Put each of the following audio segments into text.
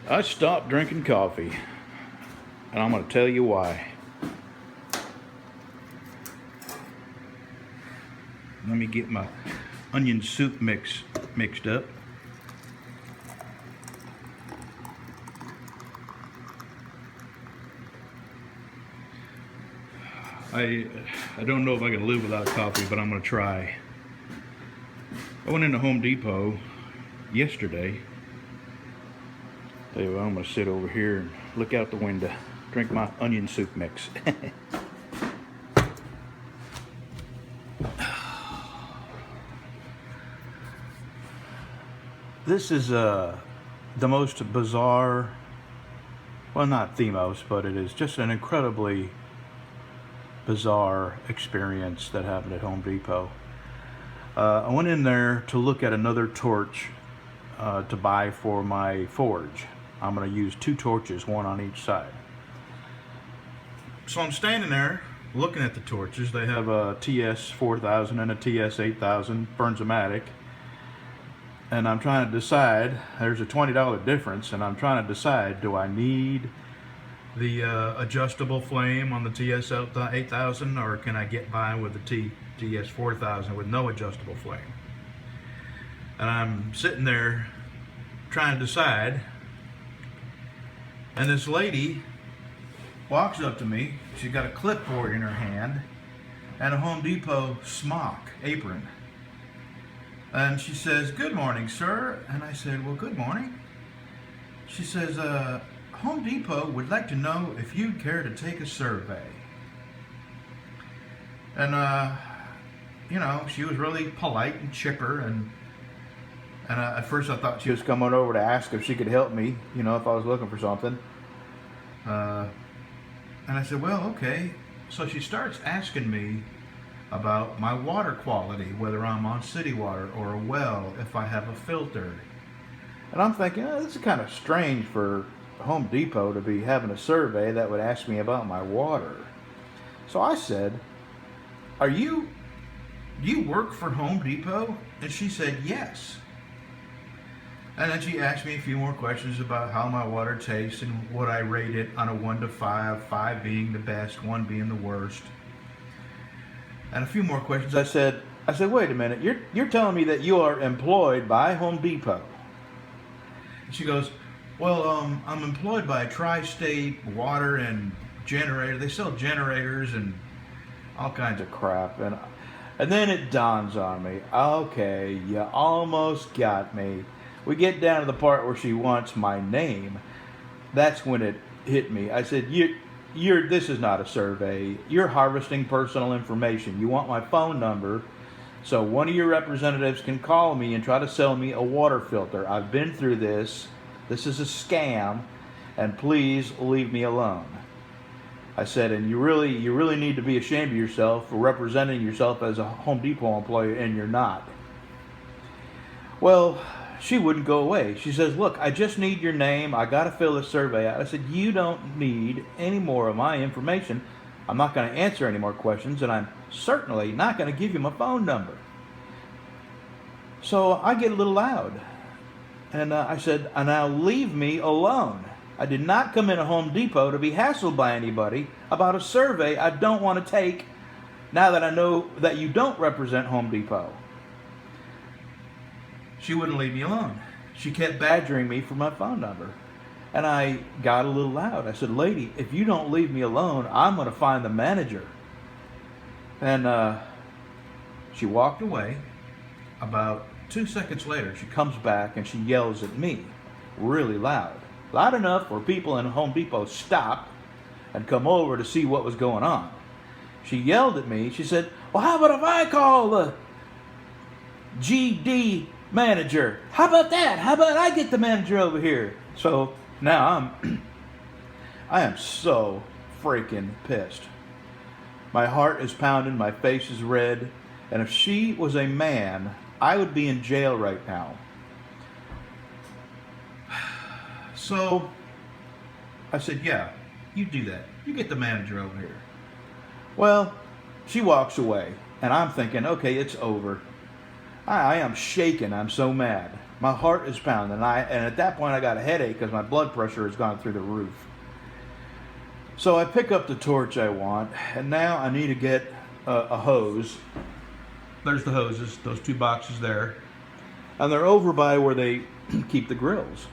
I stopped drinking coffee, and I'm going to tell you why. Let me get my onion soup mixed up. I don't know if I can live without coffee, but I'm going to try. I went into Home Depot yesterday. Tell you what, I'm going to sit over here and look out the window, drink my onion soup mix. This is the most bizarre, well, not the most, but it is just an incredibly bizarre experience that happened at Home Depot. I went in there to look at another torch to buy for my forge. I'm going to use 2 torches, one on each side. So I'm standing there looking at the torches. They have a TS4000 and a TS8000 Burnsomatic. And I'm trying to decide, there's a $20 difference, and I'm trying to decide, do I need the adjustable flame on the TS8000, or can I get by with the TS4000 with no adjustable flame? And I'm sitting there trying to decide, and this lady walks up to me. She's got a clipboard in her hand and a Home Depot smock apron. And she says, "Good morning, sir." And I said, "Well, good morning." She says, "Home Depot would like to know if you'd care to take a survey." And, you know, she was really polite and chipper. And at first I thought she was coming over to ask if she could help me, you know, if I was looking for something. And I said, "Well, okay." So she starts asking me about my water quality, whether I'm on city water or a well, if I have a filter. And I'm thinking, oh, this is kind of strange for Home Depot to be having a survey that would ask me about my water. So I said, do you work for Home Depot? And she said, yes. And then she asked me a few more questions about how my water tastes and what I rate it on a 1 to 5, 5 being the best, 1 being the worst. And a few more questions. I said, wait a minute, you're telling me that you are employed by Home Depot? And she goes, well, I'm employed by Tri-State Water and Generator. They sell generators and all kinds of crap. And then it dawns on me, okay, you almost got me. We get down to the part where she wants my name. That's when it hit me. I said, this is not a survey. You're harvesting personal information. You want my phone number so one of your representatives can call me and try to sell me a water filter. I've been through this. This is a scam, and please leave me alone. I said, and you really need to be ashamed of yourself for representing yourself as a Home Depot employee, and you're not. Well, she wouldn't go away. She says, look, I just need your name. I got to fill this survey out. I said, you don't need any more of my information. I'm not going to answer any more questions, and I'm certainly not going to give you my phone number. So I get a little loud. And I said, now leave me alone. I did not come into Home Depot to be hassled by anybody about a survey I don't want to take now that I know that you don't represent Home Depot. She wouldn't leave me alone. She kept badgering me for my phone number. And I got a little loud. I said, lady, if you don't leave me alone, I'm going to find the manager. And she walked away. About 2 seconds later, she comes back and she yells at me really loud. Loud enough for people in Home Depot stopped and come over to see what was going on. She yelled at me. She said, well, how about if I call the GD manager? How about that? How about I get the manager over here? So now I am so freaking pissed. My heart is pounding, my face is red, and if she was a man, I would be in jail right now. So I said, yeah, you do that. You get the manager over here. Well, she walks away, and I'm thinking, okay, it's over. I am shaking. I'm so mad. My heart is pounding. And at that point I got a headache because my blood pressure has gone through the roof. So I pick up the torch I want, and now I need to get a hose. There's the hoses, those 2 boxes there. And they're over by where they keep the grills.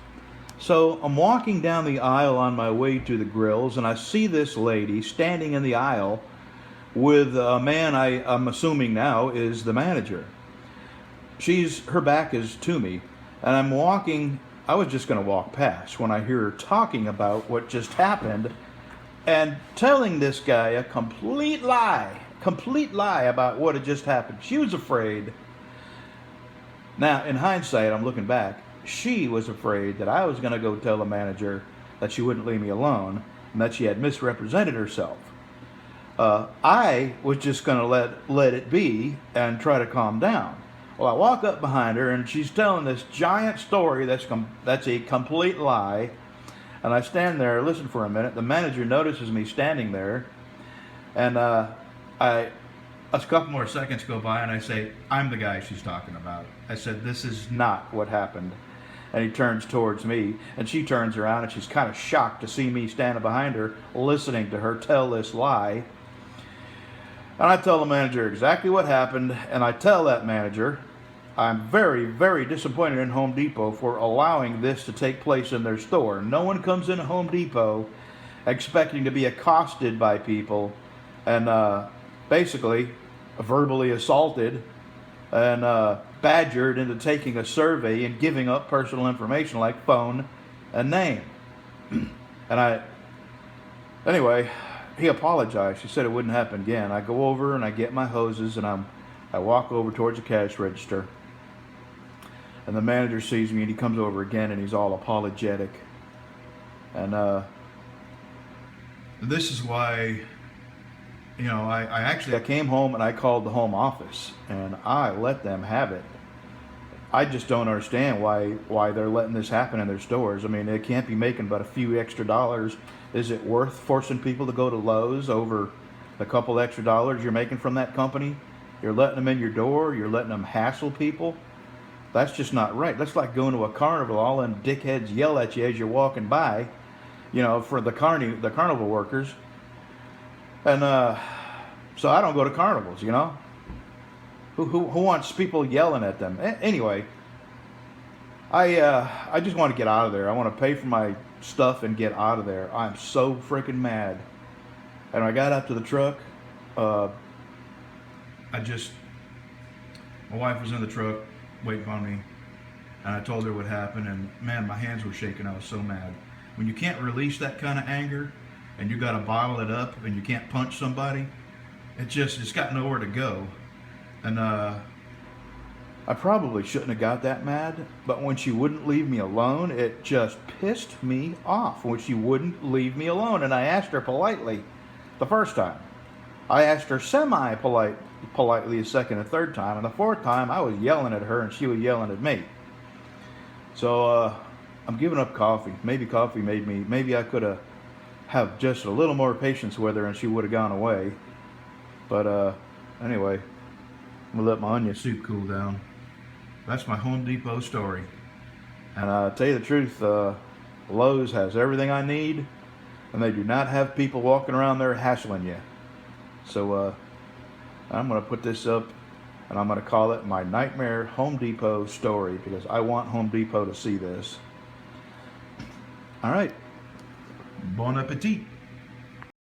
So I'm walking down the aisle on my way to the grills, and I see this lady standing in the aisle with a man I'm assuming now is the manager. Her back is to me, and I'm walking. I was just going to walk past when I hear her talking about what just happened and telling this guy a complete lie about what had just happened. She was afraid. Now, in hindsight, I'm looking back, she was afraid that I was going to go tell the manager that she wouldn't leave me alone and that she had misrepresented herself. I was just going to let it be and try to calm down. Well, I walk up behind her, and she's telling this giant story that's a complete lie. And I stand there, listen for a minute. The manager notices me standing there, and a couple more seconds go by, and I say, I'm the guy she's talking about. I said, this is not what happened. And he turns towards me, and she turns around, and she's kind of shocked to see me standing behind her, listening to her tell this lie. And I tell the manager exactly what happened, and I tell that manager, I'm very, very disappointed in Home Depot for allowing this to take place in their store. No one comes into Home Depot expecting to be accosted by people and basically verbally assaulted and badgered into taking a survey and giving up personal information like phone and name. Anyway, he apologized. He said it wouldn't happen again. I go over and I get my hoses, and I walk over towards the cash register. And the manager sees me, and he comes over again, and he's all apologetic. And this is why, I came home and I called the home office, and I let them have it. I just don't understand why they're letting this happen in their stores. I mean, they can't be making but a few extra dollars. Is it worth forcing people to go to Lowe's over the couple extra dollars you're making from that company? You're letting them in your door. You're letting them hassle people. That's just not right. That's like going to a carnival. All them dickheads yell at you as you're walking by, for the carnival workers. And so I don't go to carnivals, Who wants people yelling at them? Anyway, I just want to get out of there. I want to pay for my stuff and get out of there. I'm so freaking mad. And I got out to the truck. My wife was in the truck waiting on me, and I told her what happened, and man, my hands were shaking. I was so mad. When you can't release that kind of anger, and you got to bottle it up, and you can't punch somebody, it's got nowhere to go. And I probably shouldn't have got that mad, but when she wouldn't leave me alone, it just pissed me off when she wouldn't leave me alone. And I asked her politely the first time. I asked her politely a second and third time, and the fourth time I was yelling at her and she was yelling at me. So I'm giving up coffee. Maybe coffee maybe I could have just a little more patience with her and she would have gone away. But anyway, I'm gonna let my onion soup cool down. That's my Home Depot story. And to tell you the truth, Lowe's has everything I need, and they do not have people walking around there hassling you. So I'm going to put this up, and I'm going to call it my Nightmare Home Depot story, because I want Home Depot to see this. All right. Bon appetit.